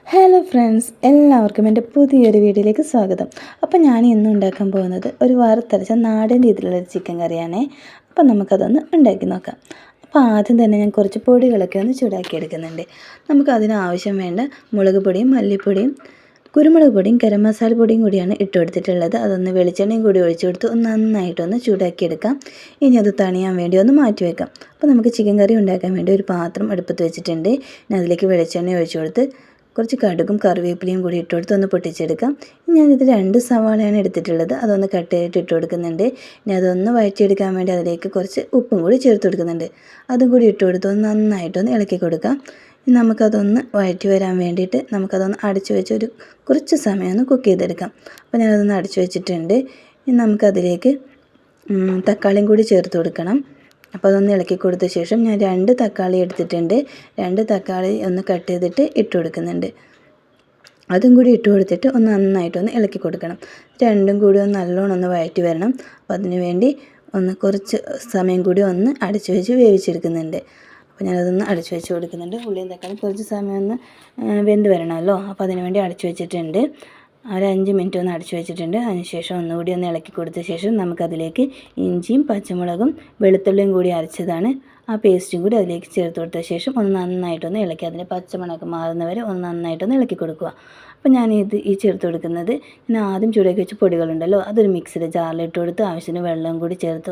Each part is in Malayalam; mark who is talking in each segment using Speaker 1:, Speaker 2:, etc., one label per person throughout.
Speaker 1: ഹലോ ഫ്രണ്ട്സ്, എല്ലാവർക്കും എൻ്റെ പുതിയൊരു വീഡിയോയിലേക്ക് സ്വാഗതം. അപ്പോൾ ഞാൻ ഇന്ന് ഉണ്ടാക്കാൻ പോകുന്നത് ഒരു വറുത്തരച്ച നാടൻ രീതിയിലുള്ളൊരു ചിക്കൻ കറിയാണേ. അപ്പോൾ നമുക്കതൊന്ന് ഉണ്ടാക്കി നോക്കാം. അപ്പോൾ ആദ്യം തന്നെ ഞാൻ കുറച്ച് പൊടികളൊക്കെ ഒന്ന് ചൂടാക്കി എടുക്കുന്നുണ്ട്. നമുക്കതിന് ആവശ്യം വേണ്ട മുളക് പൊടിയും മല്ലിപ്പൊടിയും കുരുമുളക് പൊടിയും ഗരം മസാല പൊടിയും കൂടിയാണ് ഇട്ട് കൊടുത്തിട്ടുള്ളത്. അതൊന്ന് വെളിച്ചെണ്ണയും കൂടി ഒഴിച്ചു കൊടുത്ത് നന്നായിട്ടൊന്ന് ചൂടാക്കിയെടുക്കാം. ഇനി അത് തണിയാൻ വേണ്ടി ഒന്ന് മാറ്റി വെക്കാം. അപ്പോൾ നമുക്ക് ചിക്കൻ കറി ഉണ്ടാക്കാൻ വേണ്ടി ഒരു പാത്രം അടുപ്പത്ത് വെച്ചിട്ടുണ്ട്. ഇനി അതിലേക്ക് വെളിച്ചെണ്ണ ഒഴിച്ചു കൊടുത്ത് കുറച്ച് കടുകും കറിവേപ്പിലയും കൂടി ഇട്ട് കൊടുത്ത് ഒന്ന് പൊട്ടിച്ചെടുക്കാം. ഞാനിത് 2 സവാളയാണ് എടുത്തിട്ടുള്ളത്. അതൊന്ന് കട്ട് ചെയ്തിട്ട് ഇട്ട് കൊടുക്കുന്നുണ്ട്. ഇനി അതൊന്ന് വഴറ്റിയെടുക്കാൻ വേണ്ടി അതിലേക്ക് കുറച്ച് ഉപ്പും കൂടി ചേർത്ത് കൊടുക്കുന്നുണ്ട്. അതും കൂടി ഇട്ട് കൊടുത്ത് ഒന്ന് നന്നായിട്ടൊന്ന് ഇളക്കി കൊടുക്കാം. ഇനി നമുക്കതൊന്ന് വഴറ്റി വരാൻ വേണ്ടിയിട്ട് നമുക്കതൊന്ന് അടച്ചു വെച്ച് കുറച്ച് സമയം ഒന്ന് കുക്ക് ചെയ്തെടുക്കാം. അപ്പോൾ ഞാനതൊന്ന് അടച്ചു വെച്ചിട്ടുണ്ട്. ഇനി നമുക്കതിലേക്ക് തക്കാളിയും കൂടി ചേർത്ത് കൊടുക്കണം. അപ്പോൾ അതൊന്ന് ഇളക്കി കൊടുത്ത ശേഷം ഞാൻ 2 തക്കാളി എടുത്തിട്ടുണ്ട്. 2 തക്കാളി ഒന്ന് കട്ട് ചെയ്തിട്ട് ഇട്ട് കൊടുക്കുന്നുണ്ട്. അതും കൂടി ഇട്ട് കൊടുത്തിട്ട് ഒന്ന് നന്നായിട്ടൊന്ന് ഇളക്കി കൊടുക്കണം. രണ്ടും കൂടി ഒന്ന് നല്ലോണം ഒന്ന് വഴറ്റി വരണം. അപ്പോൾ അതിന് വേണ്ടി കുറച്ച് സമയം കൂടി ഒന്ന് അടച്ചു വെച്ച് വേവിച്ചെടുക്കുന്നുണ്ട്. അപ്പോൾ ഞാനതൊന്ന് അടച്ചു വെച്ച് കൊടുക്കുന്നുണ്ട്. ഉള്ളിയും തക്കാളി കുറച്ച് സമയം ഒന്ന് വെന്ത് വരണമല്ലോ. അപ്പോൾ അതിന് വേണ്ടി അടച്ചു വെച്ചിട്ടുണ്ട്. ഒരു 5 മിനിറ്റ് ഒന്ന് അടച്ചു വെച്ചിട്ടുണ്ട്. അതിനുശേഷം ഒന്നുകൂടി ഒന്ന് ഇളക്കി കൊടുത്ത ശേഷം നമുക്കതിലേക്ക് ഇഞ്ചിയും പച്ചമുളകും വെളുത്തുള്ളിയും കൂടി അരച്ചതാണ് ആ പേസ്റ്റും കൂടി അതിലേക്ക് ചേർത്ത് കൊടുത്ത ശേഷം ഒന്ന് നന്നായിട്ടൊന്ന് ഇളക്കി അതിൻ്റെ പച്ചമണമൊക്കെ മാറുന്നവരെ ഒന്ന് നന്നായിട്ടൊന്ന് ഇളക്കി കൊടുക്കുക. അപ്പോൾ ഈ ചേർത്ത് കൊടുക്കുന്നത് ഞാൻ ആദ്യം ചൂടാക്കി വെച്ച പൊടികളുണ്ടല്ലോ, അതൊരു മിക്സിയുടെ ജാറിലിട്ട് കൊടുത്ത് ആവശ്യത്തിന് വെള്ളം കൂടി ചേർത്ത്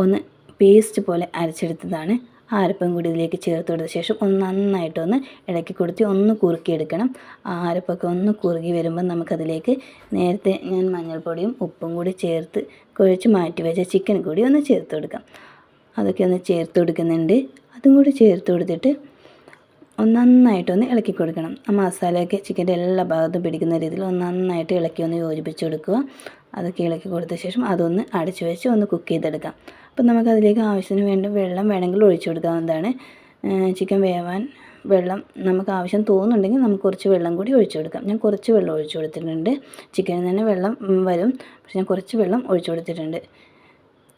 Speaker 1: ഒന്ന് പേസ്റ്റ് പോലെ അരച്ചെടുത്തതാണ്. ആ അരപ്പും കൂടി ഇതിലേക്ക് ചേർത്ത് കൊടുത്ത ശേഷം ഒന്ന് നന്നായിട്ടൊന്ന് ഇളക്കി കൊടുത്ത് ഒന്ന് കുറുക്കിയെടുക്കണം. ആ അരപ്പൊക്കെ ഒന്ന് കുറുകി വരുമ്പോൾ നമുക്കതിലേക്ക് നേരത്തെ ഞാൻ മഞ്ഞൾപ്പൊടിയും ഉപ്പും കൂടി ചേർത്ത് കുഴച്ച് മാറ്റി വെച്ച ചിക്കൻ കൂടി ഒന്ന് ചേർത്ത് കൊടുക്കാം. അതൊക്കെ ഒന്ന് ചേർത്ത് കൊടുക്കുന്നുണ്ട്. അതും കൂടി ചേർത്ത് കൊടുത്തിട്ട് നന്നായിട്ടൊന്ന് ഇളക്കി കൊടുക്കണം. ആ മസാലയൊക്കെ ചിക്കൻ്റെ എല്ലാ ഭാഗത്തും പിടിക്കുന്ന രീതിയിൽ നന്നായിട്ട് ഇളക്കി ഒന്ന് യോജിപ്പിച്ച് കൊടുക്കുക. അതൊക്കെ ഇളക്കി കൊടുത്ത ശേഷം അതൊന്ന് അടച്ചു വെച്ച് ഒന്ന് കുക്ക് ചെയ്തെടുക്കാം. അപ്പോൾ നമുക്കതിലേക്ക് ആവശ്യത്തിന് വേണ്ട വെള്ളം വേണമെങ്കിൽ ഒഴിച്ചു കൊടുക്കാവുന്നതാണ്. ചിക്കൻ വേവാൻ വെള്ളം നമുക്ക് ആവശ്യം തോന്നുന്നുണ്ടെങ്കിൽ നമുക്ക് കുറച്ച് വെള്ളം കൂടി ഒഴിച്ചു കൊടുക്കാം. ഞാൻ കുറച്ച് വെള്ളം ഒഴിച്ചു കൊടുത്തിട്ടുണ്ട്. ചിക്കനിൽ തന്നെ വെള്ളം വരും, പക്ഷെ ഞാൻ കുറച്ച് വെള്ളം ഒഴിച്ചു കൊടുത്തിട്ടുണ്ട്.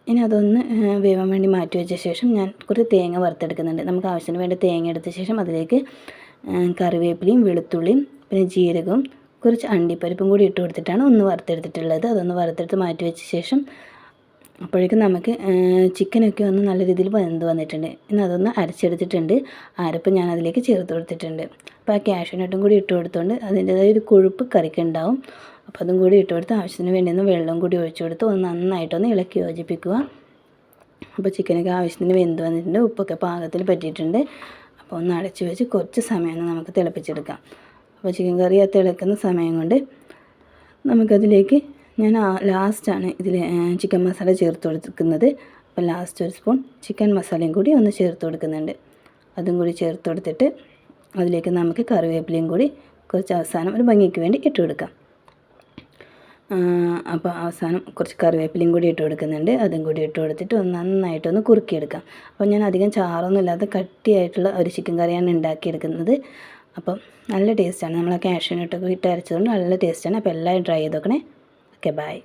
Speaker 1: ഇനി അതൊന്ന് വേവാൻ വേണ്ടി മാറ്റി വെച്ച ശേഷം ഞാൻ കുറച്ച് തേങ്ങ വറുത്തെടുക്കുന്നുണ്ട്. നമുക്ക് ആവശ്യത്തിന് വേണ്ട തേങ്ങ എടുത്ത ശേഷം അതിലേക്ക് കറിവേപ്പിലയും വെളുത്തുള്ളിയും പിന്നെ ജീരകവും കുറച്ച് അണ്ടിപ്പരിപ്പും കൂടി ഇട്ട് കൊടുത്തിട്ടാണ് ഒന്ന് വറുത്തെടുത്തിട്ടുള്ളത്. അതൊന്ന് വറുത്തെടുത്ത് മാറ്റി വെച്ച ശേഷം അപ്പോഴേക്കും നമുക്ക് ചിക്കനൊക്കെ ഒന്ന് നല്ല രീതിയിൽ വെന്ത് വന്നിട്ടുണ്ട്. ഇനി അതൊന്ന് അരച്ചെടുത്തിട്ടുണ്ട്. അരപ്പ് ഞാൻ അതിലേക്ക് ചേർത്ത് കൊടുത്തിട്ടുണ്ട്. അപ്പോൾ ആ കാഷ്യൂനട്ടും കൂടി ഇട്ട് കൊടുത്തുകൊണ്ട് അതിൻ്റേതായ ഒരു കൊഴുപ്പ് കറിക്കുണ്ടാവും. അപ്പോൾ അതും കൂടി ഇട്ട് കൊടുത്ത് ആവശ്യത്തിന് വേണ്ടി വെള്ളം കൂടി ഒഴിച്ചു കൊടുത്ത് ഒന്ന് നന്നായിട്ടൊന്ന് ഇളക്കി യോജിപ്പിക്കുക. അപ്പോൾ ചിക്കനൊക്കെ ആവശ്യത്തിന് വെന്ത് വന്നിട്ടുണ്ട്. ഉപ്പൊക്കെ പാകത്തിൽ പറ്റിയിട്ടുണ്ട്. അപ്പോൾ ഒന്ന് അടച്ചു വെച്ച് കുറച്ച് സമയം നമുക്ക് തിളപ്പിച്ചെടുക്കാം. അപ്പോൾ ചിക്കൻ കറി തിളക്കുന്ന സമയം കൊണ്ട് നമുക്കതിലേക്ക് ഞാൻ ലാസ്റ്റാണ് ഇതിൽ ചിക്കൻ മസാല ചേർത്ത് കൊടുക്കുന്നത്. അപ്പോൾ ലാസ്റ്റ് ഒരു സ്പൂൺ ചിക്കൻ മസാലയും കൂടി ഒന്ന് ചേർത്ത് കൊടുക്കുന്നുണ്ട്. അതും കൂടി ചേർത്ത് കൊടുത്തിട്ട് അതിലേക്ക് നമുക്ക് കറിവേപ്പിലയും കൂടി കുറച്ച് അവസാനം ഒരു ഭംഗിക്ക് വേണ്ടി ഇട്ട് കൊടുക്കാം. അപ്പോൾ അവസാനം കുറച്ച് കറിവേപ്പിലയും കൂടി ഇട്ട് കൊടുക്കുന്നുണ്ട്. അതും കൂടി ഇട്ട് കൊടുത്തിട്ട് നന്നായിട്ടൊന്ന് കുറുക്കിയെടുക്കാം. അപ്പോൾ ഞാൻ അധികം ചാറൊന്നും ഇല്ലാതെ കട്ടിയായിട്ടുള്ള ഒരു ചിക്കൻ കറിയാണ് ഉണ്ടാക്കിയെടുക്കുന്നത്. അപ്പം നല്ല ടേസ്റ്റാണ്. നമ്മൾ ആ കാഷ്യൂനട്ടൊക്കെ ഇട്ട് അരച്ചതുകൊണ്ട് നല്ല ടേസ്റ്റാണ്. അപ്പോൾ എല്ലാവരും ട്രൈ ചെയ്ത് നോക്കണേ. Okay, by.